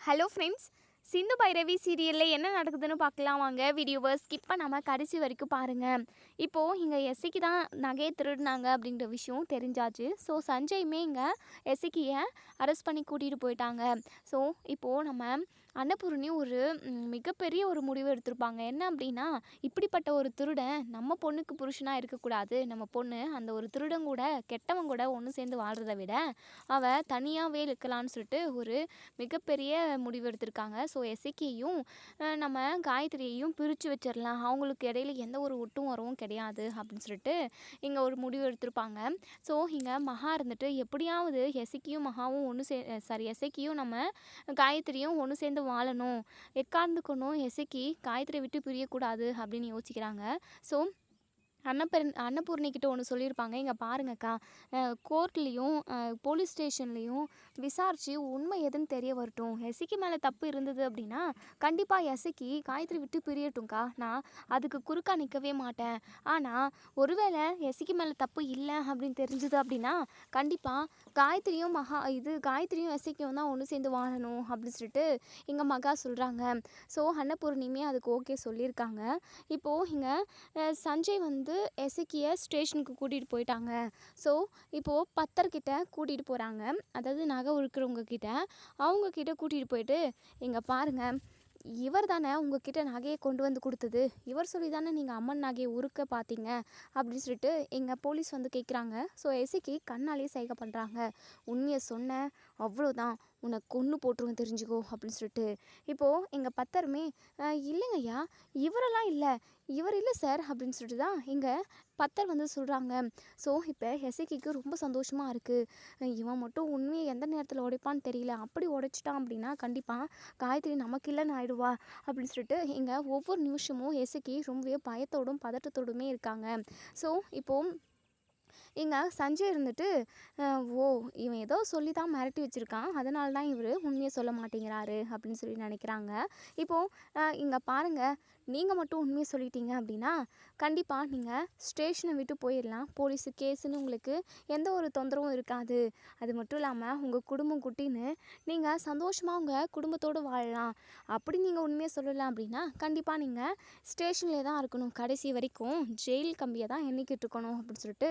Hello friends, Sindhu Bhairavi சீரியலில் என்ன நடக்குதுன்னு பார்க்கலாம் வாங்க. வீடியோவை ஸ்கிப் பண்ணாமல் கடைசி வரைக்கும் பாருங்கள். இப்போது இங்கே எஸ்ஐக்கு தான் நகையை திருடினாங்க அப்படின்ற விஷயம் தெரிஞ்சாச்சு. ஸோ சஞ்சயுமே இங்கே எஸ்ஐக்கியை அரெஸ்ட் பண்ணி கூட்டிகிட்டு போயிட்டாங்க. ஸோ இப்போது நம்ம அன்னபூர்ணி ஒரு மிகப்பெரிய ஒரு முடிவு எடுத்திருப்பாங்க. என்ன அப்படின்னா, இப்படிப்பட்ட ஒரு திருடன் நம்ம பொண்ணுக்கு புருஷனாக இருக்கக்கூடாது. நம்ம பொண்ணு அந்த ஒரு திருடன் கூட கெட்டவன் கூட ஒன்று சேர்ந்து வாழ்கிறத விட அவள் தனியாகவே இருக்கலான்னு சொல்லிட்டு ஒரு மிகப்பெரிய முடிவு எடுத்திருக்காங்க. ஸோ எஸ்ஐக்கியையும் நம்ம காயத்ரியையும் பிரித்து வச்சிடலாம், அவங்களுக்கு இடையில எந்த ஒரு ஒட்டும் வரவும் கிடையாது அப்படின்னு சொல்லிட்டு இங்கே ஒரு முடிவு எடுத்திருப்பாங்க. ஸோ இங்கே மகா இருந்துட்டு எப்படியாவது எஸ்ஐக்கியும் மகாவும் எஸ்ஐக்கியும் நம்ம காயத்ரியும் ஒன்று சேர்ந்து வாழணும், எக்காந்துக்கணும், எஸ்ஐக்கி காயத்ரியை விட்டு பிரியக்கூடாது அப்படின்னு யோசிக்கிறாங்க. ஸோ அன்னபூர்ணிக்கிட்ட ஒன்று சொல்லியிருப்பாங்க. இங்கே பாருங்கக்கா, கோர்ட்லேயும் போலீஸ் ஸ்டேஷன்லேயும் விசாரித்து உண்மை எதுன்னு தெரிய வரட்டும். எஸ்ஐக்கு மேலே தப்பு இருந்தது அப்படின்னா கண்டிப்பாக எஸ்ஐக்கு காயத்ரி விட்டு பிரியட்டும்க்கா, நான் அதுக்கு குறுக்கா நிற்கவே மாட்டேன். ஆனால் ஒருவேளை எஸ்ஐக்கு மேலே தப்பு இல்லை அப்படின்னு தெரிஞ்சுது அப்படின்னா கண்டிப்பாக காயத்ரியும் எஸ்ஐக்கியும் தான் ஒன்று சேர்ந்து வாழணும் அப்படின்னு சொல்லிட்டு இங்கே மகா சொல்கிறாங்க. ஸோ அன்னபூர்ணியுமே அதுக்கு ஓகே சொல்லியிருக்காங்க. இப்போது இங்கே சஞ்சய் எஸ்ஐக்கியை ஸ்டேஷனுக்கு கூட்டிகிட்டு போயிட்டாங்க. ஸோ இப்போது பத்தர்கிட்ட கூட்டிகிட்டு போகிறாங்க. அதாவது நகை உழுக்கிறவங்க கிட்ட, அவங்கக்கிட்ட கூட்டிகிட்டு போயிட்டு, இங்கே பாருங்கள், இவர் தானே உங்ககிட்ட நகையை கொண்டு வந்து கொடுத்தது, இவர் சொல்லி தானே நீங்கள் அம்மன் நகையை உருக்க பார்த்தீங்க அப்படின்னு சொல்லிட்டு எங்கள் போலீஸ் கேட்குறாங்க. ஸோ எஸ்ஐக்கு கண்ணாலேயே சைகை பண்ணுறாங்க. உண்மையை சொன்ன அவ்வளோதான், உன்னை கொன்று போட்டுருவேன் தெரிஞ்சுக்கோ அப்படின்னு சொல்லிட்டு. இப்போது எங்கள் பத்தருமே இல்லைங்கய்யா, இவரெல்லாம் இல்லை, இவர் இல்லை சார் அப்படின்னு சொல்லிட்டு தான் இங்கே பத்தர் சொல்கிறாங்க. ஸோ இப்போ எஸ்ஐக்கு ரொம்ப சந்தோஷமாக இருக்குது. இவன் மட்டும் உண்மையை எந்த நேரத்தில் உடைப்பான்னு தெரியல, அப்படி உடைச்சிட்டான் அப்படின்னா கண்டிப்பாக காயத்ரி நமக்கு இல்லைன்னு ஆயிடுவா அப்படின்னு சொல்லிட்டு இங்கே ஒவ்வொரு நிமிஷமும் எஸ்ஐக்கு ரொம்பவே பயத்தோடும் பதட்டத்தோடுமே இருக்காங்க. ஸோ இப்போது இங்கே சஞ்சய் ஓ, இவன் ஏதோ சொல்லி தான் மிரட்டி வச்சுருக்கான், அதனால தான் இவர் உண்மையை சொல்ல மாட்டேங்கிறாரு அப்படின்னு சொல்லி நினைக்கிறாங்க. இப்போது இங்கே பாருங்கள், நீங்கள் மட்டும் உண்மையை சொல்லிட்டீங்க அப்படின்னா கண்டிப்பாக நீங்கள் ஸ்டேஷனை விட்டு போயிடலாம். போலீஸு கேஸுன்னு உங்களுக்கு எந்த ஒரு தொந்தரவும் இருக்காது. அது மட்டும் இல்லாமல் உங்கள் குடும்பம் குட்டின்னு நீங்கள் சந்தோஷமாக உங்கள் குடும்பத்தோடு வாழலாம். அப்படி நீங்கள் உண்மையை சொல்லலாம் அப்படின்னா கண்டிப்பாக நீங்கள் ஸ்டேஷன்லேயே தான் இருக்கணும், கடைசி வரைக்கும் ஜெயில் கம்பியை தான் எண்ணிக்கிட்டு இருக்கணும் அப்படின்னு சொல்லிட்டு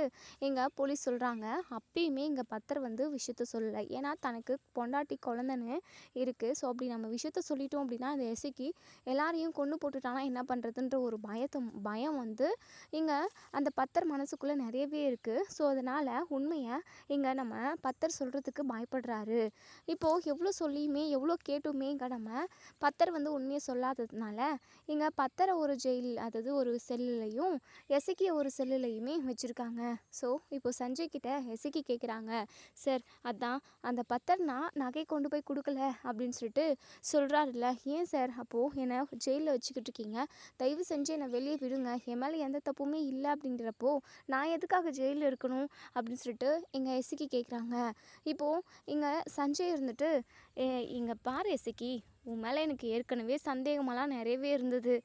எங்கள் போலீஸ் சொல்கிறாங்க. அப்பயுமே இங்கே பத்தர் விஷயத்த சொல்லலை. ஏன்னா தனக்கு பொண்டாட்டி குழந்தைன்னு இருக்குது. ஸோ அப்படி நம்ம விஷயத்த சொல்லிட்டோம் அப்படின்னா அந்த எஸ்ஐக்கு எல்லாரையும் கொன்று போட்டுட்டானா என்ன பண்ணுறதுன்ற ஒரு பயம் இங்கே அந்த பத்தர் மனசுக்குள்ளே நிறையவே இருக்குது. ஸோ அதனால் உண்மையை இங்கே நம்ம பத்தர் சொல்கிறதுக்கு பயப்படுறாரு. இப்போது எவ்வளோ சொல்லியுமே எவ்வளோ கேட்டுமே இங்கே நம்ம பத்தர் உண்மையை சொல்லாததுனால இங்கே பத்தரை ஒரு ஜெயில், அதாவது ஒரு செல்லுலையும் எஸ்ஐக்கிய ஒரு செல்லுலையுமே வச்சுருக்காங்க. ஸோ இப்போ சஞ்சய் கிட்ட எஸ்ஐக்கு கேட்குறாங்க, சார் அதான் அந்த பத்தர்னா நகை கொண்டு போய் கொடுக்கல அப்படின்னு சொல்லிட்டு சொல்கிறாருல்ல, ஏன் சார் அப்போது என்னை ஜெயிலில் வச்சுக்கிட்டு இருக்கீங்க, தயவு செஞ்சு என்னை வெளியே விடுங்க, என் மேலே எந்த தப்புமே இல்லை அப்படின்றப்போ நான் எதுக்காக ஜெயிலில் இருக்கணும் அப்படின்னு சொல்லிட்டு எங்கள் எஸ்ஐக்கு கேட்குறாங்க. இப்போது இங்கே சஞ்சய் இங்கே பாரு எஸ்ஐக்கு, உன் மேலே எனக்கு ஏற்கனவே சந்தேகமெல்லாம் நிறையவே இருந்தது,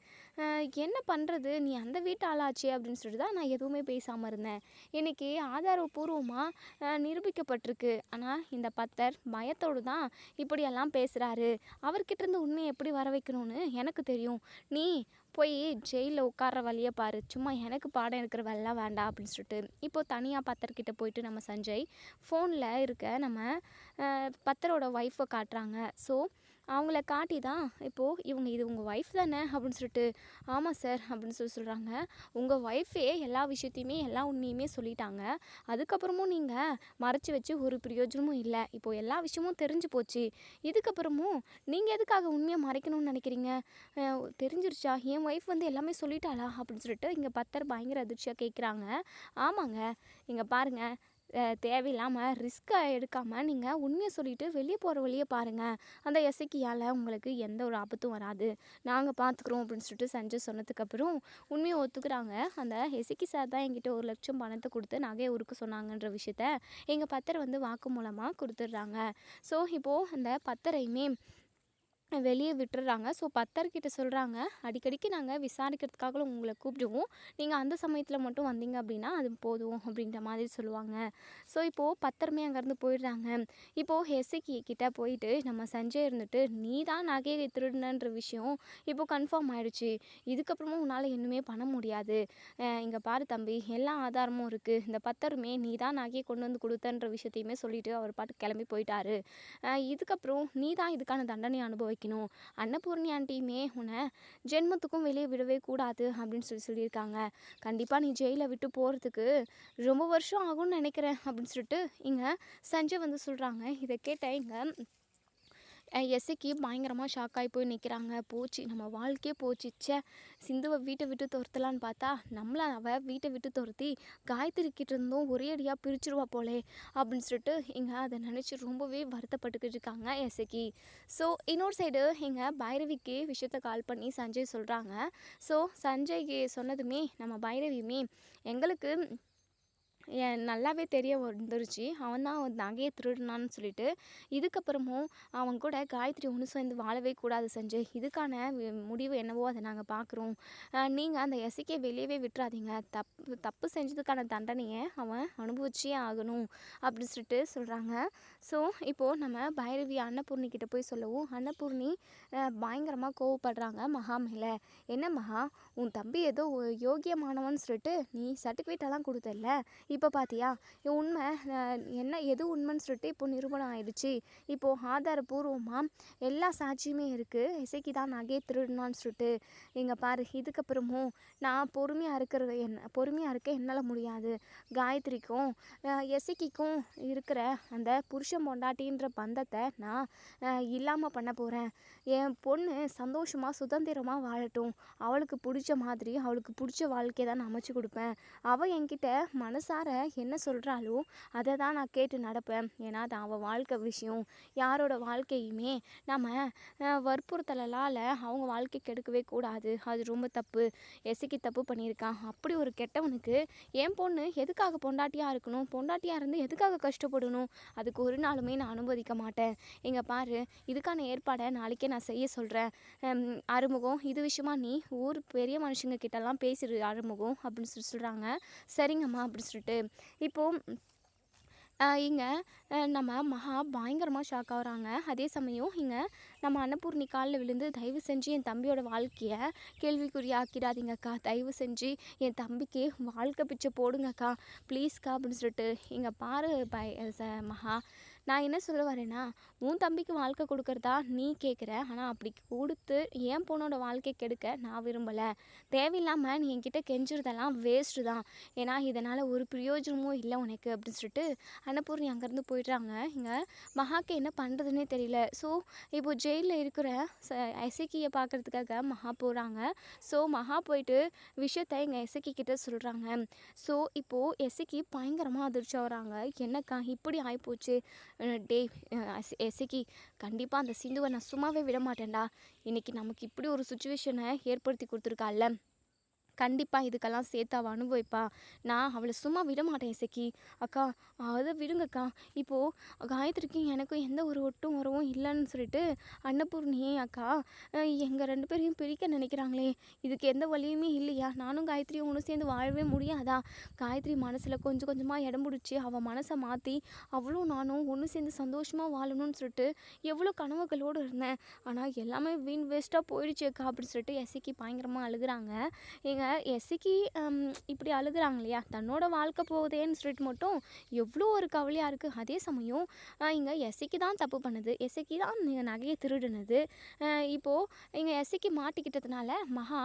என்ன பண்ணுறது, நீ அந்த வீட்டு ஆளாச்சே அப்படின்னு சொல்லிட்டு தான் நான் எதுவுமே பேசாமல் இருந்தேன். இன்றைக்கி ஆதாரபூர்வமாக நிரூபிக்கப்பட்டிருக்கு. ஆனால் இந்த பத்தர் பயத்தோடு தான் இப்படியெல்லாம் பேசுகிறாரு. அவர்கிட்டருந்து உண்மையை எப்படி வர வைக்கணும்னு எனக்கு தெரியும். நீ போய் ஜெயிலில் உட்கார்ற வழியை பாரு, சும்மா எனக்கு பாடம் இருக்கிற வேலைலாம் வேண்டாம் அப்படின்னு சொல்லிட்டு இப்போது தனியாக பத்தர்கிட்ட போயிட்டு நம்ம சஞ்சய் ஃபோனில் இருக்க நம்ம பத்தரோட ஒய்ஃபை காட்டுறாங்க. ஸோ அவங்கள காட்டி தான் இப்போது இது உங்கள் ஒய்ஃப் தானே அப்படின்னு சொல்லிட்டு, ஆமாம் சார் அப்படின்னு சொல்கிறாங்க. உங்கள் ஒய்ஃபே எல்லா விஷயத்தையுமே எல்லா உண்மையுமே சொல்லிட்டாங்க, அதுக்கப்புறமும் நீங்கள் மறைச்சி வச்சு ஒரு பிரயோஜனமும் இல்லை. இப்போது எல்லா விஷயமும் தெரிஞ்சு போச்சு, இதுக்கப்புறமும் நீங்கள் எதுக்காக உண்மையை மறைக்கணும்னு நினைக்கிறீங்க, தெரிஞ்சிருச்சா, என் ஒய்ஃப் எல்லாமே சொல்லிட்டாளா அப்படின்னு சொல்லிட்டு இங்கே பத்தர் பயங்கர அதிர்ச்சியாக கேட்குறாங்க. ஆமாங்க, இங்கே பாருங்கள், தேவையில்லாமல் ரிஸ்க்கை எடுக்காமல் நீங்கள் உண்மையை சொல்லிவிட்டு வெளியே போகிற வழியை பாருங்கள், அந்த எஸ்ஐக்கியால் உங்களுக்கு எந்த ஒரு ஆபத்தும் வராது, நாங்கள் பார்த்துக்குறோம் அப்படின்னு சொல்லிட்டு சஞ்சய் சொன்னதுக்கப்புறம் உண்மையை ஒத்துக்கிறாங்க. அந்த எஸ்ஐக்கி சார் தான் என்கிட்ட 1 லட்சம் பணத்தை கொடுத்து நகையை உருக்க சொன்னாங்கன்ற விஷயத்த எங்கள் பத்தர் வாக்கு மூலமாக கொடுத்துட்றாங்க. ஸோ இப்போது அந்த பத்தரையுமே வெளியே விட்டுடுறாங்க. ஸோ பத்தர்கிட்ட சொல்கிறாங்க, அடிக்கடிக்கு நாங்கள் விசாரிக்கிறதுக்காக உங்களை கூப்பிடுவோம், நீங்கள் அந்த சமயத்தில் மட்டும் வந்தீங்க அப்படின்னா அது போதும் அப்படின்ற மாதிரி சொல்லுவாங்க. ஸோ இப்போது பத்தருமே அங்கேருந்து போயிடுறாங்க. இப்போது எஸ்ஐகி கிட்ட போயிட்டு நம்ம சஞ்சய் இருந்துட்டு, நீ தான் நகையை திருடுனன்ற விஷயம் இப்போது கன்ஃபார்ம் ஆயிடுச்சு, இதுக்கப்புறமும் உன்னால் இன்னுமே பண்ண முடியாது, இங்கே பாரு தம்பி எல்லா ஆதாரமும் இருக்குது, இந்த பத்தருமே நீ தான் நகையை கொண்டு வந்து கொடுத்தன்ற விஷயத்தையுமே சொல்லிவிட்டு அவர் பாட்டு கிளம்பி போயிட்டாரு, இதுக்கப்புறம் நீ தான் இதுக்கான தண்டனை அனுபவிக்கணும், அன்னபூர்ணி ஆண்டியுமே உன்னை ஜென்மத்துக்கும் வெளியே விடவே கூடாது அப்படின்னு சொல்லியிருக்காங்க, கண்டிப்பாக நீ ஜெயிலை விட்டு போகிறதுக்கு ரொம்ப வருஷம் ஆகும்னு நினைக்கிறேன் அப்படின்னு சொல்லிட்டு இங்கே சஞ்சய் வந்து சொல்கிறாங்க. இதை கேட்ட இங்கே எஸ்ஐக்கு பயங்கரமாக ஷாக்காகி போய் நிற்கிறாங்க. போச்சு நம்ம வாழ்க்கையே போச்சு, ச்சே சிந்துவை வீட்டை விட்டு துரத்தலான்னு பார்த்தா நம்மளை அவள் வீட்டை விட்டு துரத்தி காயத்ரி கிட்ட இருந்தும் ஒரே அடியாக பிரிச்சுருவா போலே அப்படின்னு சொல்லிட்டு இங்கே அதை நினச்சி ரொம்பவே வருத்தப்பட்டுக்கிட்டு இருக்காங்க எஸ்ஐக்கு. ஸோ இன்னொரு சைடு இங்கே பைரவிக்கு விஷயத்த கால் பண்ணி சஞ்சய் சொல்கிறாங்க. ஸோ சஞ்சய்க்கு சொன்னதுமே நம்ம பைரவியுமே எங்களுக்கு நல்லாவே தெரிய வந்துருச்சு, அவன் தான் நகையை திருடினான்னு சொல்லிட்டு, இதுக்கப்புறமும் அவன் கூட காயத்ரி ஒன்று சேர்ந்து வாழவே கூடாது சஞ்சய், இதுக்கான முடிவு என்னவோ அதை நாங்கள் பார்க்குறோம், நீங்கள் அந்த எஸ்ஐக்கே வெளியவே விட்டுறாதீங்க, தப்பு செஞ்சதுக்கான தண்டனையை அவன் அனுபவிச்சே ஆகணும் அப்படின்னு சொல்லிட்டு சொல்கிறாங்க. ஸோ இப்போது நம்ம பைரவி அன்னபூர்ணி கிட்ட போய் சொல்லவும் அன்னபூர்ணி பயங்கரமாக கோவப்படுறாங்க மகா மேலே. என்ன மகா, உன் தம்பி ஏதோ யோகியமானவன்னு சொல்லிட்டு நீ சர்டிஃபிகேட்டெல்லாம் கொடுத்தல, இப்போ பார்த்தியா உண்மை என்ன எது உண்மைன்னு சொல்லிட்டு இப்போ நிரூபணம் ஆயிடுச்சு, இப்போது ஆதாரபூர்வமாக எல்லா சாட்சியுமே இருக்குது, இசைக்கு தான் நகையை திருடினான்னு சொல்லிட்டு, இங்கே பாரு இதுக்கப்புறமும் நான் பொறுமையாக இருக்க என்னால் முடியாது, காயத்ரிக்கும் எசைக்கும் இருக்கிற அந்த புருஷன் பொண்டாட்டின்ற பந்தத்தை நான் இல்லாமல் பண்ண போகிறேன், என் பொண்ணு சந்தோஷமாக சுதந்திரமாக வாழட்டும், அவளுக்கு பிடிச்ச மாதிரி அவளுக்கு பிடிச்ச வாழ்க்கையை தான் நான் அமைச்சு கொடுப்பேன், அவள் என்கிட்ட மனசார என்ன சொல்கிறாளோ அதை தான் நான் கேட்டு நடப்பேன், ஏன்னா அது அவள் வாழ்க்கை விஷயம், யாரோட வாழ்க்கையுமே நம்ம வற்புறுத்தலால் அவங்க வாழ்க்கை கெடுக்கவே கூடாது, அது ரொம்ப தப்பு, எசைக்கு தப்பு பண்ணியிருக்கான், அப்படி ஒரு கெட்டவனுக்கு என் பொண்ணு எதுக்காக பொண்டாட்டியாக இருக்கணும், பொண்டாட்டியாக இருந்து எதுக்காக கஷ்டப்படணும், அதுக்கு ஒரு நாளுமே நான் அனுமதிக்க மாட்டேன், இங்கே பாரு இதுக்கான ஏற்பாடை நாளைக்கே நான் செய்ய சொல்கிறேன், ஆறுமுகம் இது விஷயமா நீ ஊர் பெரிய மனுஷங்க கிட்டலாம் பேசிடு ஆறுமுகம் அப்படின்னு சொல்கிறாங்க. சரிங்கம்மா அப்படின்னு சொல்லிட்டு இப்போது இங்கே நம்ம மகா பயங்கரமாக ஷாக் ஆகுறாங்க. அதே சமயம் இங்கே நம்ம அன்னபூர்ணி காலில் விழுந்து தயவு செஞ்சு என் தம்பியோட வாழ்க்கையை கேள்விக்குறியாக்கிடாதீங்கக்கா, தயவு செஞ்சு என் தம்பிக்கு வாழ்க்கை பிச்சை போடுங்கக்கா ப்ளீஸ்க்கா அப்படின்னு சொல்லிட்டு, இங்கே பாரு மகா, நான் என்ன சொல்ல வரேன்னா உன் தம்பிக்கு வாழ்க்கை கொடுக்குறதா நீ கேட்குற, ஆனால் அப்படி கொடுத்து என் பொண்ணோட வாழ்க்கை கெடுக்க நான் விரும்பலை, தேவையில்லாமல் நீ என்கிட்ட கெஞ்சுறதெல்லாம் வேஸ்ட்டு தான், ஏன்னா இதனால் ஒரு பிரயோஜனமும் இல்லை உனக்கு அப்படின்னு சொல்லிட்டு அன்னபூர்ணி அங்கேருந்து போயிடுறாங்க. இங்கே மகாக்கு என்ன பண்ணுறதுனே தெரியல. ஸோ இப்போது ஜெயிலில் இருக்கிற எசக்கியை பார்க்குறதுக்காக மகா போகிறாங்க. ஸோ மகா போயிட்டு விஷயத்தை எங்கள் எசக்கி கிட்ட சொல்கிறாங்க. ஸோ இப்போது எசக்கி பயங்கரமாக அதிர்ச்சி ஆகுறாங்க. என்னக்கா இப்படி ஆகிப்போச்சு, டே எசக்கி கண்டிப்பாக அந்த சிந்துவை நான் சும்மாவே விட மாட்டேன்டா, இன்றைக்கி நமக்கு இப்படி ஒரு சுச்சுவேஷனை ஏற்படுத்தி கொடுத்துருக்கால, கண்டிப்பாக இதுக்கெல்லாம் சேர்த்து அவள் அனுபவிப்பா, நான் அவளை சும்மா விட மாட்டேன் இசக்கி, அக்கா அதை விடுங்கக்கா, இப்போது காயத்ரிக்கும் எனக்கும் எந்த ஒரு ஒட்டும் உறவும் இல்லைன்னு சொல்லிட்டு அன்னபூர்ணி அக்கா எங்கள் 2 பேரையும் பிரிக்க நினைக்கிறாங்களே, இதுக்கு எந்த வழியுமே இல்லையா, நானும் காயத்ரியும் ஒன்று சேர்ந்து வாழவே முடியாதா, காயத்ரி மனசில் கொஞ்சம் கொஞ்சமாக இடம் பிடிச்சி அவள் மனசை மாற்றி அவளும் நானும் ஒன்று சேர்ந்து சந்தோஷமாக வாழணும்னு சொல்லிட்டு எவ்வளோ கனவுகளோடு இருந்தேன், ஆனால் எல்லாமே வீண் வேஸ்ட்டாக போயிடுச்சேக்கா அப்படின்னு சொல்லிட்டு எசக்கி பயங்கரமாக அழுகுறாங்க. எங்கள் எஸ்சிக்கு இப்படி அழுகுறாங்க இல்லையா, தன்னோட வாழ்க்கை போகுதேன்னு சொல்லிட்டு மட்டும் எவ்வளோ ஒரு கவலையாக இருக்குது. அதே சமயம் இங்கே எஸ்சிக்கு தான் தப்பு பண்ணுது, எஸ்சிக்கு தான் நீங்கள் நகையை திருடுனது, இப்போது இங்கே எஸ்சிக்கு மாட்டிக்கிட்டதுனால மகா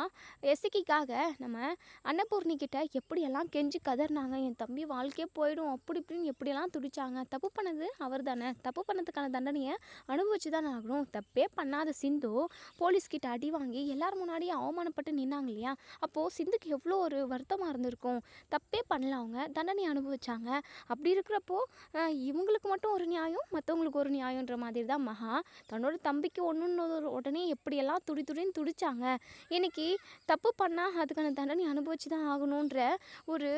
எஸ்சிக்காக நம்ம அன்னபூர்ணி கிட்ட எப்படியெல்லாம் கெஞ்சி கதறினாங்க, என் தம்பி வாழ்க்கையே போயிடும் அப்படி இப்படின்னு எப்படியெல்லாம் துடிச்சாங்க, தப்பு பண்ணது அவர் தானே, தப்பு பண்ணதுக்கான தண்டனையை அனுபவிச்சு தானே ஆகணும், தப்பே பண்ணாத சிந்து போலீஸ்கிட்ட அடி வாங்கி எல்லாரும் முன்னாடியே அவமானப்பட்டு நின்னாங்க இல்லையா, அப்போது அப்போது சிந்துக்கு எவ்வளோ ஒரு வருத்தமாக இருந்திருக்கும். தப்பே பண்ணல, அவங்க தண்டனை அனுபவிச்சாங்க. அப்படி இருக்கிறப்போ இவங்களுக்கு மட்டும் ஒரு நியாயம், மற்றவங்களுக்கு ஒரு நியாயன்ற மாதிரி தான் மகா தன்னோட தம்பிக்கு ஒன்றுன்னு உடனே எப்படியெல்லாம் துடி துடின்னு துடிச்சாங்க. இன்னைக்கு தப்பு பண்ணால் அதுக்கான தண்டனை அனுபவிச்சு தான் ஆகணுன்ற ஒரு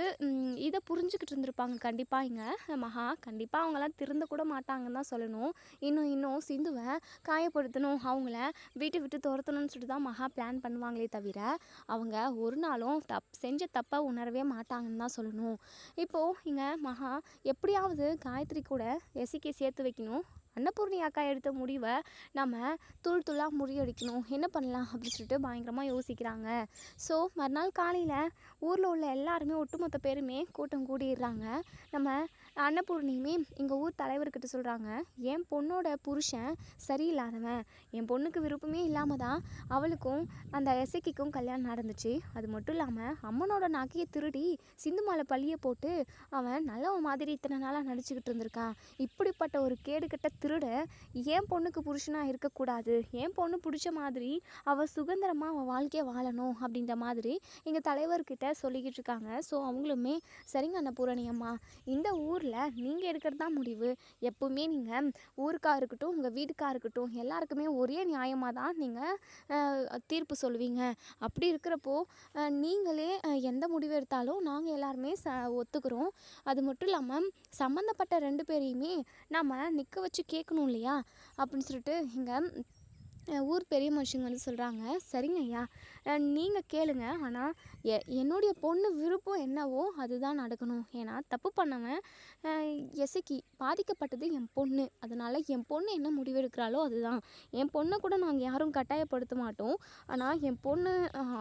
இதை புரிஞ்சுக்கிட்டு இருந்திருப்பாங்க கண்டிப்பாக. இங்கே மகா கண்டிப்பாக அவங்களாம் திருந்த கூட மாட்டாங்கன்னு தான் சொல்லணும். இன்னும் சிந்துவை காயப்படுத்தணும், அவங்கள வீட்டை விட்டு துரத்தணும்னு சொல்லிட்டு தான் மகா பிளான் பண்ணுவாங்களே தவிர அவங்க ஒரு நாளும் செஞ்ச தப்பை உணரவே மாட்டாங்கன்னு தான் சொல்லணும். இப்போது இங்கே மகா எப்படியாவது காயத்ரி கூட எசிக்கு சேர்த்து வைக்கணும், அன்னபூர்ணி அக்கா எடுத்த முடிவை நம்ம துளாக முறியடிக்கணும், என்ன பண்ணலாம் அப்படின்னு சொல்லிட்டு பயங்கரமாக யோசிக்கிறாங்க. ஸோ மறுநாள் காலையில் ஊரில் உள்ள எல்லாருமே ஒட்டுமொத்த பேருமே கூட்டம் கூடிடுறாங்க. நம்ம அன்னபூர்ணியுமே எங்கள் ஊர் தலைவர்கிட்ட சொல்கிறாங்க, என் பொண்ணோட புருஷன் சரியில்லாதவன், என் பொண்ணுக்கு விருப்பமே இல்லாமல் தான் அவளுக்கும் அந்த எசக்கிக்கும் கல்யாணம் நடந்துச்சு. அது மட்டும் இல்லாமல் அம்மனோட நகையை திருடி சிந்து மேலே பழிய போட்டு அவன் நல்லவன் மாதிரி இத்தனை நாளாக நடிச்சுக்கிட்டு இருந்திருக்கான். இப்படிப்பட்ட ஒரு கேடுகட்ட திருட என் பொண்ணுக்கு புருஷனாக இருக்கக்கூடாது, என் பொண்ணு பிடிச்ச மாதிரி அவள் சுதந்திரமாக அவள் வாழ்க்கையை வாழணும் அப்படின்ற மாதிரி எங்கள் தலைவர்கிட்ட சொல்லிக்கிட்டு இருக்காங்க. ஸோ அவங்களுமே சரிங்க அன்னபூரணி அம்மா, இந்த ஊரில் நீங்கள் எடுக்கிறது தான் முடிவு. எப்பவுமே நீங்கள் ஊருக்காக இருக்கட்டும், உங்கள் வீட்டுக்காக இருக்கட்டும், எல்லாருக்குமே ஒரே நியாயமாக தான் நீங்கள் தீர்ப்பு சொல்லுவீங்க. அப்படி இருக்கிறப்போ நீங்களே எந்த முடிவு எடுத்தாலும் நாங்கள் எல்லாருமே ஒத்துக்கிறோம். அது மட்டும் இல்லாமல் சம்மந்தப்பட்ட 2 பேரையுமே நம்ம நிற்க வச்சு கேட்கணும் இல்லையா அப்படின்னு சொல்லிட்டு இங்கே ஊர் பெரிய மனுஷங்க வந்து சொல்கிறாங்க. சரிங்க ஐயா, நீங்கள் கேளுங்க, ஆனால் என்னுடைய பொண்ணு விருப்பம் என்னவோ அதுதான் நடக்கணும். ஏன்னா தப்பு பண்ணவன் எசக்கி, பாதிக்கப்பட்டது என் பொண்ணு. அதனால் என் பொண்ணு என்ன முடிவெடுக்கிறாளோ அதுதான். என் பொண்ணை கூட நாங்கள் யாரும் கட்டாயப்படுத்த மாட்டோம். ஆனால் என் பொண்ணு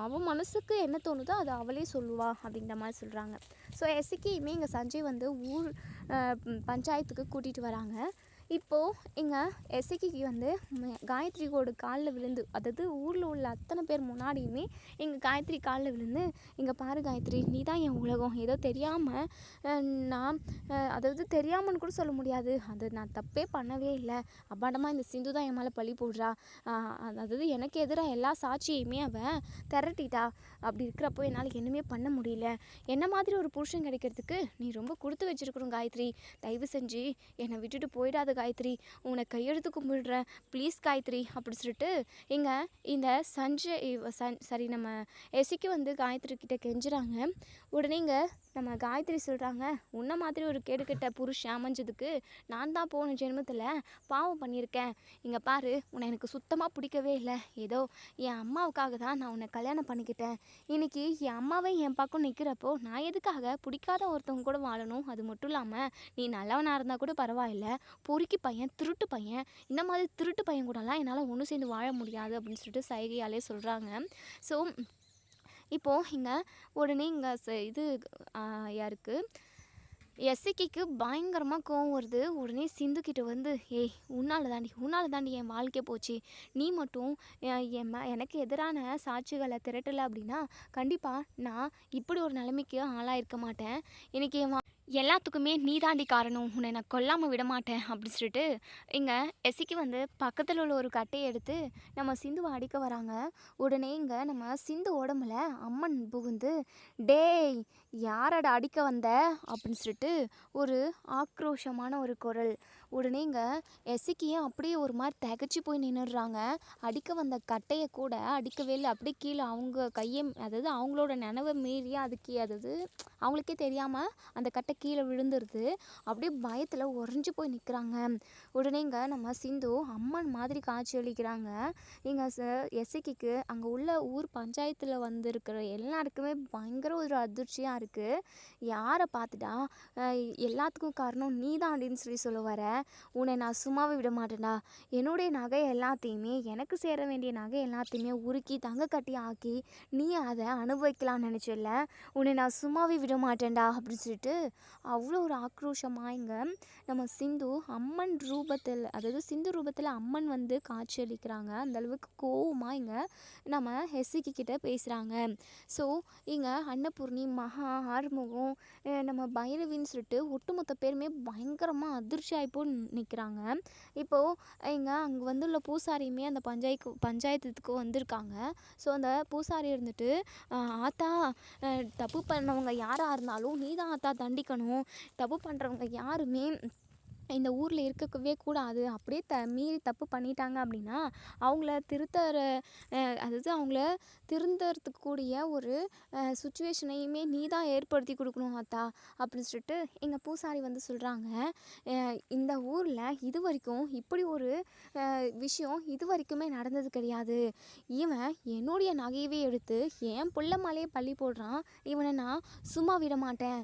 அவன் மனசுக்கு என்ன தோணுதோ அதை அவளே சொல்லுவா அப்படின்ற மாதிரி சொல்கிறாங்க. ஸோ எசக்கியுமே இங்கே சஞ்சய் வந்து ஊர் பஞ்சாயத்துக்கு கூட்டிகிட்டு வராங்க. இப்போது இங்கே எசக்கிக்கு வந்து காயத்ரியோட காலில் விழுந்து, அதாவது ஊரில் உள்ள அத்தனை பேர் முன்னாடியுமே எங்கள் காயத்ரி காலில் விழுந்து, இங்கே பாரு காயத்ரி, நீ தான் என் உலகம், ஏதோ தெரியாமல் நான் அதாவது தெரியாமன்னு கூட சொல்ல முடியாது, அது நான் தப்பே பண்ணவே இல்லை, அபாண்டமாக இந்த சிந்து தான் என் மேலே பழி போடுறா, அதாவது எனக்கு எதிராக எல்லா சாட்சியுமே அவன் திரட்டிட்டா. அப்படி இருக்கிறப்போ என்னால் என்னமே பண்ண முடியல. என்ன மாதிரி ஒரு புருஷன் கிடைக்கிறதுக்கு நீ ரொம்ப கொடுத்து வச்சிருக்கணும் காயத்ரி, தயவு செஞ்சு என்னை விட்டுட்டு போயிடாத காயத்ரி, உன்னை கையெழுத்து கும்பிடுறேன் ப்ளீஸ் காயத்ரி அப்படி சொல்லிட்டு இங்கே இந்த சரி நம்ம எசிக்கு வந்து காயத்ரி கிட்ட கெஞ்சுறாங்க. உடனே இங்கே நம்ம காயத்ரி சொல்கிறாங்க, உன்ன மாதிரி ஒரு கேடுகெட்ட புருஷன் அமைஞ்சதுக்கு நான் தான் போன ஜென்மத்தில் பாவம் பண்ணியிருக்கேன். இங்கே பாரு, உன்னை எனக்கு சுத்தமாக பிடிக்கவே இல்லை, ஏதோ என் அம்மாவுக்காக தான் நான் உன்னை கல்யாணம் பண்ணிக்கிட்டேன். இன்றைக்கி என் அம்மாவை என் பக்கம் நிற்கிறப்போ நான் எதுக்காக பிடிக்காத ஒருத்தவங்க கூட வாழணும்? அது மட்டும் இல்லாமல் நீ நல்லவனாக இருந்தால் கூட பரவாயில்லை, பொறுக்கி பையன், திருட்டு பையன், இந்த மாதிரி திருட்டு பையன் கூடலாம் என்னால் ஒன்று சேர்ந்து வாழ முடியாது அப்படின்னு சொல்லிட்டு சைகையாலே சொல்கிறாங்க. ஸோ இப்போது இங்கே உடனே இங்கே இது யாருக்கு எஸ்சிக்கு பயங்கரமாக கோவம் வருது. உடனே சிந்துக்கிட்ட வந்து, ஏய் உன்னால் தாண்டி என் வாழ்க்கை போச்சு, நீ மட்டும் எனக்கு எதிரான சாட்சிகளை திரட்டலை அப்படின்னா கண்டிப்பாக நான் இப்படி ஒரு நிலைமைக்கு ஆளாயிருக்க மாட்டேன். இன்றைக்கி எல்லாத்துக்குமே நீ தாண்டி காரணம், உன்னை நான் கொல்லாமல் விட மாட்டேன் அப்படின்னு சொல்லிட்டு இங்கே எஸ்சிக்கு வந்து பக்கத்தில் உள்ள ஒரு கட்டையை எடுத்து நம்ம சிந்துவை அடிக்க வராங்க. உடனே இங்கே நம்ம சிந்து உடம்புல அம்மன் புகுந்து, டேய் யாரட அடிக்க வந்த அப்படின்னு சொல்லிட்டு ஒரு ஆக்ரோஷமான ஒரு குரல். உடனே இங்கே எஸ்சிக்கியும் அப்படியே ஒரு மாதிரி திகச்சு போய் நின்றுடுறாங்க. அடிக்க வந்த கட்டையை கூட அடிக்கவே இல்லை, அப்படியே கீழே அவங்க கையை, அதாவது அவங்களோட நினைவை மீறி அதுக்கு, அதாவது அவங்களுக்கே தெரியாமல் அந்த கட்டை கீழே விழுந்துருது. அப்படியே பயத்தில் உறைஞ்சி போய் நிற்கிறாங்க. உடனே இங்கே நம்ம சிந்து அம்மன் மாதிரி காட்சி அளிக்கிறாங்க. இங்கே எஸ்சிக்கு அங்கே உள்ள ஊர் பஞ்சாயத்தில் வந்திருக்கிற எல்லாருக்குமே பயங்கர ஒரு அதிர்ச்சியாக இருக்குது. யாரை பார்த்துட்டா எல்லாத்துக்கும் காரணம் நீ தான் அப்படின்னு சொல்ல வர, உன்னை நான் சும்மாவே விட மாட்டேன்டா, என்னுடைய நகை எல்லாத்தையுமே, எனக்கு சேர வேண்டிய நகை எல்லாத்தையுமே உருக்கி தங்க கட்டி ஆக்கி நீ அதை அனுபவிக்கலாம்னு நினச்சில்ல, உன்னை நான் சும்மாவே விட மாட்டேன்டா அப்படின்னு சொல்லிட்டு அவ்வளோ ஒரு ஆக்ரோஷமாக இங்கே நம்ம சிந்து அம்மன் ரூபத்தில், அதாவது சிந்து ரூபத்தில் அம்மன் வந்து காட்சி அளிக்கிறாங்க. அந்தளவுக்கு கோவமாக இங்கே நம்ம எஸ்சிக்கு கிட்ட பேசுகிறாங்க. ஸோ இங்கே அன்னபூர்ணி, மகா, ஆறுமுகம், நம்ம பைரவின்னு சொல்லிட்டு ஒட்டுமொத்த பேருமே பயங்கரமாக அதிர்ச்சி ஆகிப்போ நிற்கிறாங்க. இப்போது அங்கே வந்துள்ள பூசாரியுமே அந்த பஞ்சாயத்துக்கு வந்திருக்காங்க. ஸோ அந்த பூசாரி இருந்துட்டு, ஆத்தா, தப்பு பண்ணவங்க யாராக இருந்தாலும் நீ தான் ஆத்தா தண்டிக்கணும். தப்பு பண்ணுறவங்க யாருமே இந்த ஊரில் இருக்கவே கூடாது. அப்படியே மீறி தப்பு பண்ணிட்டாங்க அப்படின்னா அவங்கள திருந்தறதுக்கு கூடிய ஒரு சுச்சுவேஷனையுமே நீ தான் ஏற்படுத்தி கொடுக்கணும் ஆத்தா அப்படின்னு சொல்லிட்டு எங்கள் பூசாரி வந்து சொல்கிறாங்க. இந்த ஊரில் இது வரைக்கும் இப்படி ஒரு விஷயம் இது வரைக்குமே நடந்தது கிடையாது. இவன் என்னுடைய நகையவே எடுத்து என் புள்ள மேலேயே பழி போடுறான். இவனை நான் சும்மா விட மாட்டேன்.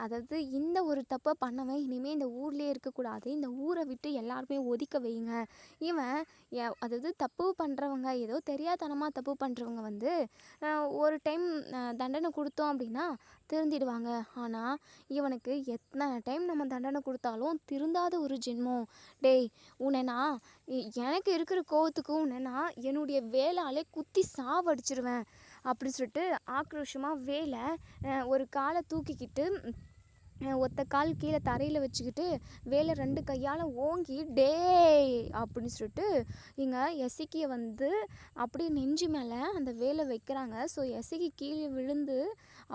அதாவது இந்த ஒரு தப்பை பண்ணவன் இனிமேல் இந்த ஊர்லேயே இருக்கக்கூடாது. இந்த ஊரை விட்டு எல்லாருமே ஒதுக்க வைங்க. இவன் அதாவது தப்பு பண்ணுறவங்க, ஏதோ தெரியாதனமாக தப்பு பண்ணுறவங்க வந்து ஒரு டைம் தண்டனை கொடுத்தோம் அப்படின்னா திருந்திடுவாங்க. ஆனால் இவனுக்கு எத்தனை டைம் நம்ம தண்டனை கொடுத்தாலும் திருந்தாத ஒரு ஜென்மம். டேய், உன்னை நான் எனக்கு இருக்கிற கோவத்துக்கு உன்னை நான் என்னுடைய வேலாலே குத்தி சாவடிச்சிருவேன் அப்படின்னு சொல்லிட்டு ஆக்ரோஷமாக ஒரு காலை தூக்கிக்கிட்டு ஒத்த கால் கீழே தரையில் வச்சுக்கிட்டு வேலை 2 கையால் ஓங்கி டேய் அப்படின்னு சொல்லிட்டு எசக்கியை வந்து அப்படியே நெஞ்சு மேலே அந்த வேலை வைக்கிறாங்க. ஸோ எசக்கி கீழே விழுந்து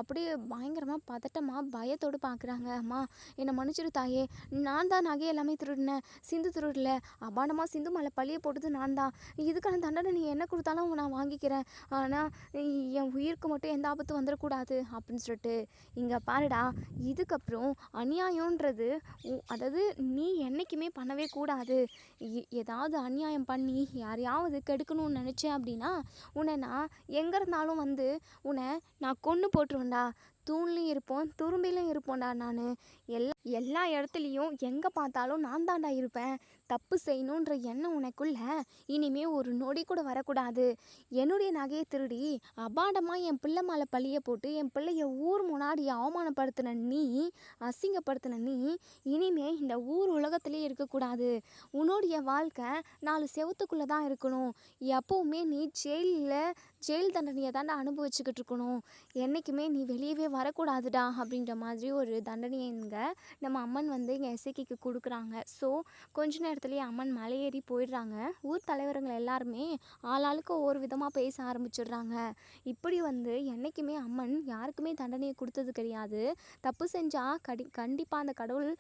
அப்படியே பயங்கரமாக பதட்டமாக பயத்தோடு பார்க்குறாங்க. அம்மா, என்னை மன்னிச்சிடு தாயே, நான் தான் நகை எல்லாமே திருடினேன், சிந்து திருடல. அபாண்டமாக சிந்து மேலே பழிய போட்டது நான் தான். இதுக்கான தண்டனை நீ என்ன கொடுத்தாலும் நான் வாங்கிக்கிறேன். ஆனால் என் உயிருக்கு மட்டும் எந்த ஆபத்தும் வந்துடக்கூடாது அப்படின்னு சொல்லிட்டு இங்கே பாருடா, இதுக்கப்புறம் அநியாயன்றது அதாவது நீ என்றைக்குமே பண்ணவே கூடாது. ஏதாவது அநியாயம் பண்ணி யாரையாவது கெடுக்கணும்னு நினச்சேன் அப்படின்னா உன்னை நான் எங்கே இருந்தாலும் வந்து உன்னை நான் கொன்று போட்டுருவேன்டா. தூண்லையும் இருப்போம், துரும்பிலையும் இருப்போம்டா. நான் எல்லா இடத்துலையும் எங்கே பார்த்தாலும் நான் தாண்டா இருப்பேன். தப்பு செய்யணுன்ற எண்ணம் உனக்குள்ள இனிமே ஒரு நொடி கூட வரக்கூடாது. என்னுடைய நகையை திருடி அபாண்டமாக என் பிள்ளை மேலே பழிய போட்டு என் பிள்ளைய ஊர் முன்னாடி அவமானப்படுத்தின நீ, அசிங்கப்படுத்தின நீ இனிமே இந்த ஊர் உலகத்திலே இருக்கக்கூடாது. உன்னுடைய வாழ்க்கை 4 செவத்துக்குள்ளே தான் இருக்கணும். எப்போவுமே நீ ஜெயில் தண்டனையை தாண்டா அனுபவிச்சுக்கிட்டு இருக்கணும். என்றைக்குமே நீ வெளியவே வரக்கூடாதுடா அப்படின்ற மாதிரி ஒரு தண்டனையை நம்ம அம்மன் வந்து எசக்கிக்கு கொடுக்குறாங்க. ஸோ கொஞ்ச நேரத்துலேயே அம்மன் மலையேறி போயிடுறாங்க. ஊர் தலைவருங்கள் எல்லாருமே ஆளாளுக்கு ஒவ்வொரு விதமாக பேச ஆரம்பிச்சிடுறாங்க. இப்படி வந்து என்றைக்குமே அம்மன் யாருக்குமே தண்டனையை கொடுத்தது கிடையாது. தப்பு செஞ்சால் கண்டிப்பாக அந்த கடவுள்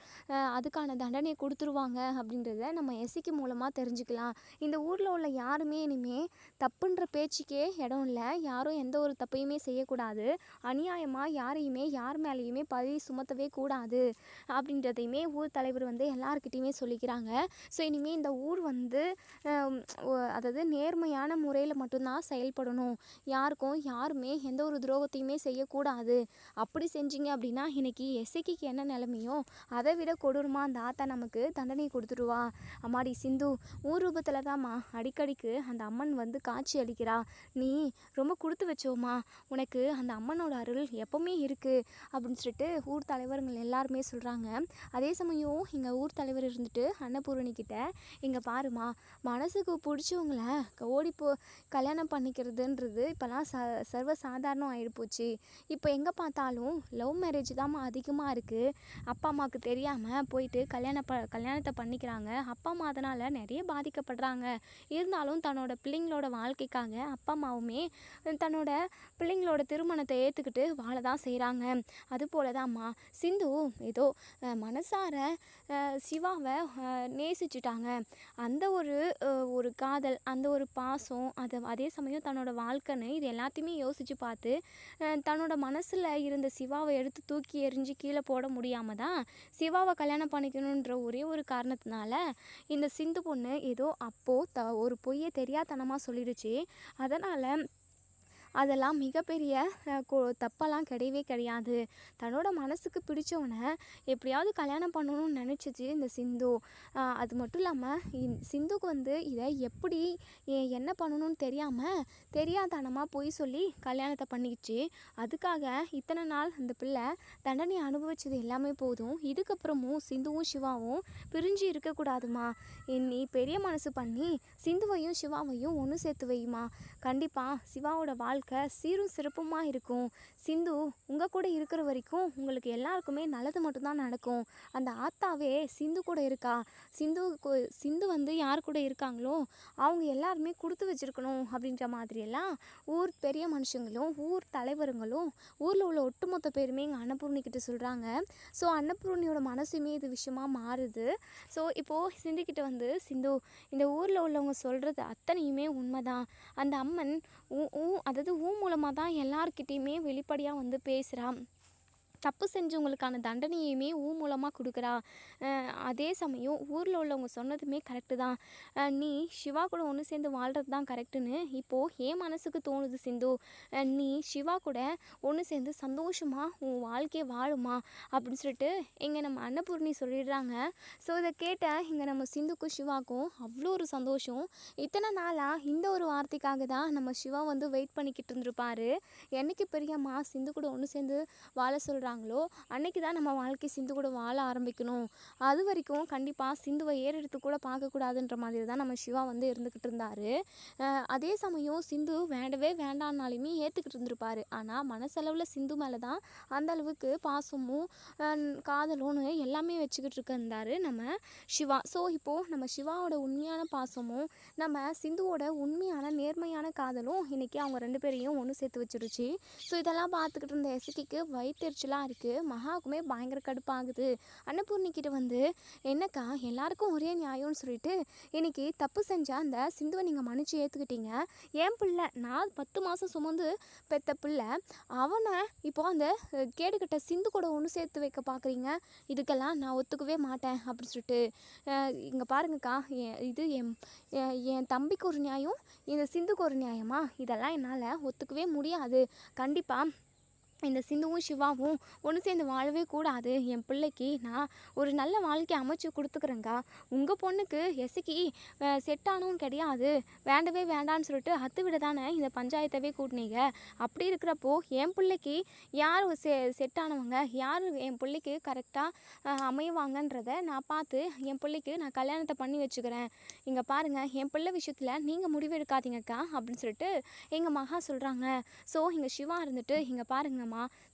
அதுக்கான தண்டனையை கொடுத்துருவாங்க அப்படின்றத நம்ம எசக்கி மூலமாக தெரிஞ்சுக்கலாம். இந்த ஊரில் உள்ள யாருமே இனிமேல் தப்புன்ற பேச்சுக்கே இடம் இல்லை. யாரும் எந்த ஒரு தப்பையுமே செய்யக்கூடாது. அநியாயமாக யாரையுமே யார் மேலேயுமே பழி சுமத்தவே கூடாது அப்படின்றதையுமே ஊர் தலைவர் வந்து எல்லாருக்கிட்டையுமே சொல்லிக்கிறாங்க. ஸோ இனிமேல் இந்த ஊர் வந்து அதாவது நேர்மையான முறையில் மட்டும்தான் செயல்படணும். யாருமே எந்த ஒரு துரோகத்தையுமே செய்யக்கூடாது. அப்படி செஞ்சீங்க அப்படின்னா இன்னைக்கு எசக்கிக்கு என்ன நிலைமையோ அதை விட கொடூரமாக அந்த ஆத்தா நமக்கு தண்டனை கொடுத்துருவா. அம்மாடி சிந்து, ஊர் ரூபத்தில் தான்மா அடிக்கடிக்கு அந்த அம்மன் வந்து காட்சி அளிக்கிறா. நீ ரொம்ப கொடுத்து வச்சோம்மா, உனக்கு அந்த அம்மனோட அருள் எப்பவுமே இருக்குது அப்படின்னு சொல்லிட்டு ஊர் தலைவர்கள் எல்லாருமே சொல்கிறாங்க. அதே சமயம் எங்கள் ஊர் தலைவர் இருந்துட்டு அன்னபூரணிக்கிட்ட, இங்கே பாருமா, மனசுக்கு பிடிச்சவங்கள ஓடிப்போ கல்யாணம் பண்ணிக்கிறதுன்றது இப்போலாம் சர்வசாதாரணம் ஆகிடுப்போச்சு. இப்போ எங்கே பார்த்தாலும் லவ் மேரேஜ் தான் அதிகமாக இருக்குது. அப்பா அம்மாவுக்கு தெரியாமல் போயிட்டு கல்யாணத்தை பண்ணிக்கிறாங்க. அப்பா அம்மா அதனால் நிறைய பாதிக்கப்படுறாங்க. இருந்தாலும் தன்னோட பிள்ளைங்களோட வாழ்க்கைக்காக அப்பா அம்மாவுமே தன்னோட பிள்ளைங்களோட திருமணத்தை ஏற்றுக்கிட்டு வாழ தான் செய்கிறாங்க. அதுபோல தான்மா சிந்து ஏதோ மனசார சிவாவை நேசிச்சுட்டாங்க. அந்த ஒரு காதல், அந்த ஒரு பாசம், அதே சமயம் தன்னோட வாழ்க்கைன்னு இது எல்லாத்தையுமே யோசித்து பார்த்து தன்னோட மனசில் இருந்த சிவாவை எடுத்து தூக்கி எறிஞ்சு கீழே போட முடியாமல் தான் சிவாவை கல்யாணம் பண்ணிக்கணுன்ற ஒரே ஒரு காரணத்தினால இந்த சிந்து பொண்ணு ஏதோ அப்போது ஒரு பொய்யை தெரியாதனமாக சொல்லிடுச்சு. அதனால் அதெல்லாம் மிகப்பெரிய தப்பெல்லாம் கிடையவே கிடையாது. தன்னோட மனசுக்கு பிடிச்சவனை எப்படியாவது கல்யாணம் பண்ணணும்னு நினச்சிச்சு இந்த சிந்து. அது மட்டும் இல்லாமல் சிந்துக்கு வந்து இதை எப்படி என்ன பண்ணணும்னு தெரியாதனமாக பொய் சொல்லி கல்யாணத்தை பண்ணிக்கிச்சு. அதுக்காக இத்தனை நாள் அந்த பிள்ளை தண்டனை அனுபவிச்சது எல்லாமே போதும். இதுக்கப்புறமும் சிந்துவும் சிவாவும் பிரிஞ்சு இருக்கக்கூடாதுமா. நீ பெரிய மனசு பண்ணி சிந்துவையும் சிவாவையும் ஒன்று சேர்த்து வைமா. கண்டிப்பாக சிவாவோட வாழ்க்கை வாழ்க்கை சீரும் சிறப்புமாக இருக்கும். சிந்து உங்கள் கூட இருக்கிற வரைக்கும் உங்களுக்கு எல்லாருக்குமே நல்லது மட்டும்தான் நடக்கும். அந்த ஆத்தாவே சிந்து கூட இருக்கா. சிந்து வந்து யார் கூட இருக்காங்களோ அவங்க எல்லாருமே கொடுத்து வச்சுருக்கணும் அப்படின்ற மாதிரியெல்லாம் ஊர் பெரிய மனுஷங்களும் ஊர் தலைவருங்களும் ஊரில் உள்ள ஒட்டுமொத்த பேருமே எங்கள் அன்னபூர்ணிக்கிட்ட சொல்கிறாங்க. ஸோ அன்னபூர்ணியோட மனசுமே இது விஷயமா மாறுது. ஸோ இப்போது சிந்துக்கிட்ட வந்து, சிந்து இந்த ஊரில் உள்ளவங்க சொல்கிறது அத்தனையுமே உண்மைதான். அந்த அம்மன் அதாவது மூலமாக தான் எல்லார்கிட்டேயுமே வெளிப்படையாக வந்து பேசுகிறா. தப்பு செஞ்சவங்களுக்கான தண்டனையுமே மூலமாக கொடுக்குறா. அதே சமயம் ஊரில் உள்ளவங்க சொன்னதுமே கரெக்டு தான். நீ சிவா கூட ஒன்று சேர்ந்து வாழ்கிறது தான் கரெக்டுன்னு இப்போது என் மனசுக்கு தோணுது சிந்து. நீ சிவா கூட ஒன்று சேர்ந்து சந்தோஷமாக உன் வாழ்க்கையை வாழுமா அப்படின்னு சொல்லிட்டு இங்கே நம்ம அன்னபூர்ணி சொல்லிடுறாங்க. ஸோ இதை கேட்ட இங்கே நம்ம சிந்துக்கும் சிவாக்கும் அவ்வளோ ஒரு சந்தோஷம். இத்தனை நாளாக இந்த ஒரு வார்த்தைக்காக தான் நம்ம சிவா வந்து வெயிட் பண்ணிக்கிட்டு இருந்திருப்பாரு. என்னைக்கு பெரியம்மா சிந்து கூட ஒன்று சேர்ந்து வாழ சொல்கிறாங்களோ அன்னைக்கு தான் நம்ம வாழ்க்கை சிந்து கூட வாழ ஆரம்பிக்கணும். அது வரைக்கும் கண்டிப்பாக சிந்துவை ஏறெடுத்து கூட பார்க்கக்கூடாதுன்ற மாதிரி தான் நம்ம சிவா வந்து இருந்துக்கிட்டு இருந்தார். அதே சமயம் சிந்து வேண்டவே வேண்டான்னாலுமே ஏற்றுக்கிட்டு இருந்திருப்பார். ஆனால் மனசளவில் சிந்து மேலே தான் அந்த அளவுக்கு பாசமும் காதலும்னு எல்லாமே வச்சுக்கிட்டு இருந்தார் நம்ம சிவா. ஸோ இப்போது நம்ம சிவாவோட உண்மையான பாசமும் நம்ம சிந்துவோட உண்மையான நேர்மையான காதலும் இன்றைக்கி அவங்க ரெண்டு பேரையும் ஒன்று சேர்த்து வச்சிருச்சு. ஸோ இதெல்லாம் பார்த்துக்கிட்டு இருந்த எசக்கிக்கு வயிற்றுச்சலாக இருக்குது. மகாவுக்குமே பயங்கர கடுப்பாகுது. அன்னபூர்ணிக்கிட்ட வந்து, என்னக்கா எல்லாருக்கும் ஒரே நியாயம்னு சொல்லிட்டு இன்றைக்கி தப்பு செஞ்சால் அந்த சிந்துவை நீங்கள் மன்னிச்சு ஏற்றுக்கிட்டீங்க. என் பிள்ளை நான் 10 மாதம் சுமந்து பெற்ற பிள்ளை அவனை இப்போ அந்த கேடுகட்ட சிந்து கூட ஒன்று சேர்த்து வைக்க பார்க்குறீங்க. இதுக்கெல்லாம் நான் ஒத்துக்கவே மாட்டேன் அப்படின்னு சொல்லிட்டு இங்கே பாருங்கக்கா, இது என் தம்பிக்கு ஒரு நியாயம், இந்த சிந்துக்கு ஒரு நியாயமா? இதெல்லாம் என்னால் ஒத்துக்கவே முடியாது. கண்டிப்பாக இந்த சிந்துவும் சிவாவும் ஒன்று சேர்ந்து வாழவே கூடாது. என் பிள்ளைக்கு நான் ஒரு நல்ல வாழ்க்கையை அமைச்சு கொடுத்துக்கிறேங்க்கா. உங்கள் பொண்ணுக்கு எசக்கி செட் ஆனவும் கிடையாது. வேண்டவே வேண்டான்னு சொல்லிட்டு விட தானே இந்த பஞ்சாயத்தவே கூட்டினீங்க. அப்படி இருக்கிறப்போ என் பிள்ளைக்கு யார் செட் ஆனவங்க, யார் என் பிள்ளைக்கு கரெக்டாக அமைவாங்கன்றதை நான் பார்த்து என் பிள்ளைக்கு நான் கல்யாணத்தை பண்ணி வச்சுக்கிறேன். இங்கே பாருங்கள், என் பிள்ளை விஷயத்தில் நீங்கள் முடிவெடுக்காதீங்கக்கா அப்படின்னு சொல்லிட்டு எங்கள் மகா சொல்கிறாங்க. ஸோ இங்கே சிவா இருந்துட்டு, இங்கே பாருங்க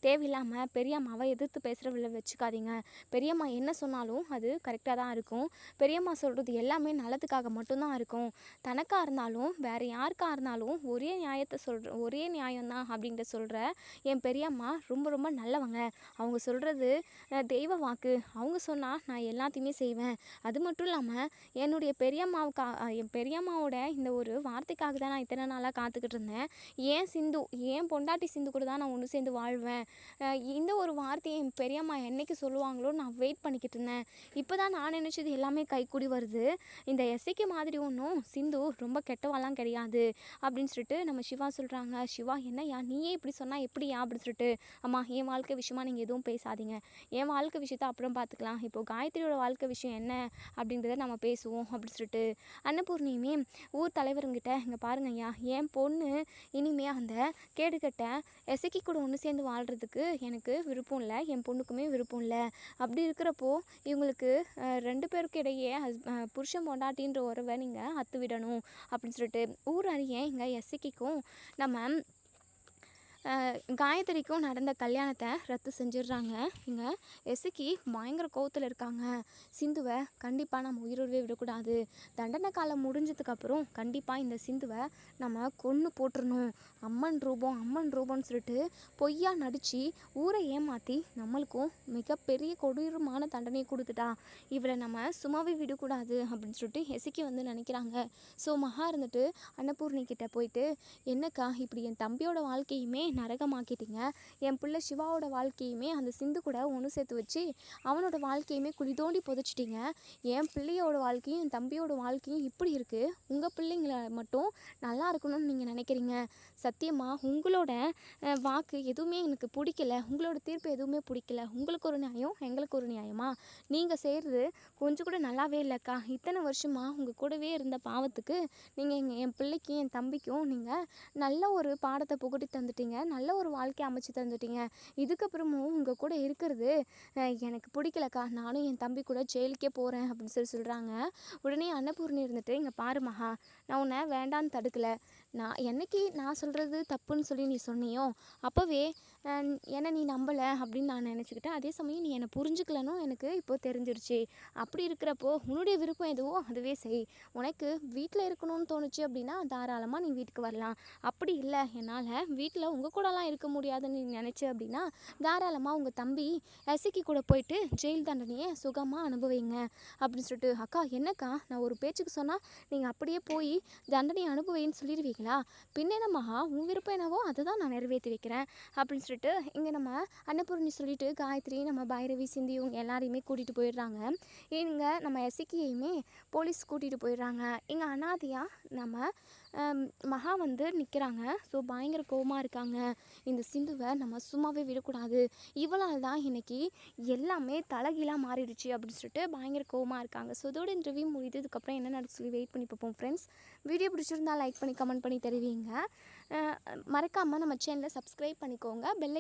தேவையில்லாமல் பெரியம்மாவை எதிர்த்து பேசுகிறவள வச்சுக்காதீங்க. பெரியம்மா என்ன சொன்னாலும் அது கரெக்டாக தான் இருக்கும். பெரியம்மா சொல்கிறது எல்லாமே நல்லதுக்காக மட்டும்தான் இருக்கும். தனக்காக இருந்தாலும் வேறு யாருக்காக இருந்தாலும் ஒரே நியாயம்தான் அப்படின்ட்டு சொல்கிற என் பெரியம்மா ரொம்ப ரொம்ப நல்லவங்க. அவங்க சொல்கிறது தெய்வ வாக்கு. அவங்க சொன்னால் நான் எல்லாத்தையுமே செய்வேன். அது மட்டும் இல்லாமல் என்னுடைய என் பெரியம்மாவோட இந்த ஒரு வார்த்தைக்காக தான் நான் இத்தனை நாளாக காத்துக்கிட்டு இருந்தேன். ஏன் பொண்டாட்டி சிந்து கூட தான் நான் ஒன்று சேர்ந்து வாழ்வேன். இந்த ஒரு வார்த்தையை என் பெரியம்மா என்னைக்கு சொல்லுவாங்களோ நான் வெயிட் பண்ணிக்கிட்டு இருந்தேன். இப்போ தான் நான் நினச்சது எல்லாமே கைக்கூடி வருது. இந்த எஸ்ஐக்கு மாதிரி ஒன்றும் சிந்து ரொம்ப கெட்டவாலாம் கிடையாது அப்படின்னு சொல்லிட்டு நம்ம சிவா சொல்கிறாங்க. சிவா, என்னையா நீயே இப்படி சொன்னால் எப்படியா அப்படின்னு சொல்லிட்டு, அம்மா என் வாழ்க்கை விஷயமா நீங்கள் எதுவும் பேசாதீங்க. என் வாழ்க்கை விஷயத்த அப்புறம் பார்த்துக்கலாம். இப்போது காயத்ரியோட வாழ்க்கை விஷயம் என்ன அப்படின்றத நம்ம பேசுவோம் அப்படின்னு சொல்லிட்டு அன்னபூர்ணியுமே ஊர் தலைவருங்கிட்ட, இங்கே பாருங்கய்யா, என் பொண்ணு இனிமே அந்த கேடுகட்ட எசக்கி கூட ஒன்று சேர்ந்து வாழ்கிறதுக்கு எனக்கு விருப்பம் இல்லை. என் பொண்ணுக்குமே விருப்பம் இல்லை. அப்படி இருக்கிறப்போ இவங்களுக்கு 2 பேருக்கு இடையே புருஷன் பொண்டாட்டின்ற உறவை நீங்கள் விடணும் அப்படின்னு சொல்லிட்டு ஊர் அறிய இங்கே எசக்கிக்கும் நம்ம காயத்ரிக்கும் நடந்த கல்யாணத்தை ரத்து செஞ்சிடுறாங்க. இங்கே எசக்கி பயங்கர கோவத்தில் இருக்காங்க. சிந்துவை கண்டிப்பாக நம்ம உயிரோடவே விடக்கூடாது. தண்டனை காலம் முடிஞ்சதுக்கப்புறம் கண்டிப்பாக இந்த சிந்துவை நம்ம கொன்று போட்டுறணும். அம்மன் ரூபம்னு சொல்லிட்டு பொய்யா நடித்து ஊரை ஏமாற்றி நம்மளுக்கும் மிகப்பெரிய கொடூரமான தண்டனையை கொடுத்துட்டா. இவளை நம்ம சும்மாவே விடக்கூடாது அப்படின்னு சொல்லிட்டு எசக்கி வந்து நினைக்கிறாங்க. ஸோ மகா இருந்துட்டு அன்னபூர்ணிக்கிட்ட போயிட்டு, என்னக்கா இப்படி என் தம்பியோட வாழ்க்கையுமே நரகமாக்கிட்டீங்க. என் பிள்ளை சிவாவோட வாழ்க்கையுமே அந்த சிந்து கூட ஒன்று சேர்த்து வச்சு அவனோட வாழ்க்கையுமே குழி தோண்டி புதைச்சிட்டிங்க. என் பிள்ளையோட வாழ்க்கையும் என் தம்பியோட வாழ்க்கையும் இப்படி இருக்குது. உங்கள் பிள்ளைங்களை மட்டும் நல்லா இருக்கணும்னு நீங்கள் நினைக்கிறீங்க. சத்தியமாக உங்களோட வாக்கு எதுவுமே எனக்கு பிடிக்கல. உங்களோட தீர்ப்பு எதுவுமே பிடிக்கல. உங்களுக்கு ஒரு நியாயம், எங்களுக்கு ஒரு நியாயமா? நீங்கள் செய்கிறது கொஞ்சம் கூட நல்லாவே இல்லைக்கா. இத்தனை வருஷமாக உங்கள் கூடவே இருந்த பாவத்துக்கு நீங்கள் என் பிள்ளைக்கும் என் தம்பிக்கும் நீங்கள் நல்ல ஒரு பாடத்தை புகட்டி தந்துட்டீங்க. நல்ல ஒரு வாழ்க்கையை அமைச்சு தந்துட்டீங்க. இதுக்கப்புறமும் உங்கள் கூட இருக்கிறது எனக்கு பிடிக்கலக்கா. நானும் என் தம்பி கூட ஜெயிலுக்கே போகிறேன் அப்படின்னு சொல்கிறாங்க. உடனே அன்னபூர்ணி இருந்துட்டு, இங்கே பாரு மகா, நான் உன்னை வேண்டான்னு தடுக்கலை. என்னைக்கு நான் சொல்கிற சொல்கிறது தப்புன்னு சொல்லி நீ சொன்னியோ அப்போவே என்னை நீ நம்பலை அப்படின்னு நான் நினச்சிக்கிட்டேன். அதே சமயம் நீ என்னை புரிஞ்சுக்கலனும் எனக்கு இப்போ தெரிஞ்சிருச்சு. அப்படி இருக்கிறப்போ உன்னுடைய விருப்பம் எதுவோ அதுவே செய். உனக்கு வீட்டில் இருக்கணும்னு தோணுச்சு அப்படின்னா தாராளமாக நீ வீட்டுக்கு வரலாம். அப்படி இல்லை என்னால் வீட்டில் உங்கள் கூடலாம் இருக்க முடியாதுன்னு நீ நினச்ச அப்படின்னா தாராளமாக உங்கள் தம்பி எசக்கி கூட போயிட்டு ஜெயில் தண்டனையை சுகமாக அனுபவிங்க அப்படின்னு சொல்லிட்டு, அக்கா என்னக்கா நான் ஒரு பேச்சுக்கு சொன்னால் நீங்கள் அப்படியே போய் தண்டனையை அனுபவின்னு சொல்லிடுவீங்களா? பின்னென்ன மகா, உன் விருப்பம் என்னவோ அதை தான் நான் நிறைவேற்றி வைக்கிறேன் அப்படின்னு சொல்லிட்டு இங்கே நம்ம அன்னபூர்ணி சொல்லிட்டு காயத்ரி, நம்ம பைரவி, சிந்தி இவங்க எல்லாரையுமே கூட்டிகிட்டு போயிடுறாங்க. இங்கே நம்ம எசக்கியையுமே போலீஸ் கூட்டிகிட்டு போயிடுறாங்க. இங்கே அனாதையாக நம்ம மகா வந்து நிற்கிறாங்க. ஸோ பயங்கர கோவமாக இருக்காங்க. இந்த சிந்துவை நம்ம சும்மாவே விடக்கூடாது, இவளால் தான் இன்னைக்கு எல்லாமே தலைகீழாக மாறிடுச்சு அப்படின்னு சொல்லிட்டு பயங்கர கோவமாக இருக்காங்க. ஸோ இதோட இந்த ரிவ்யூ முடியுது. இதுக்கப்புறம் என்ன நடக்கு சொல்லி வெயிட் பண்ணி பார்ப்போம் ஃப்ரெண்ட்ஸ். வீடியோ பிடிச்சிருந்தா லைக் பண்ணி கமெண்ட் பண்ணி தருவீங்க. மறக்காமல் நம்ம சேனலை சப்ஸ்கிரைப் பண்ணிக்கோங்க. பெல்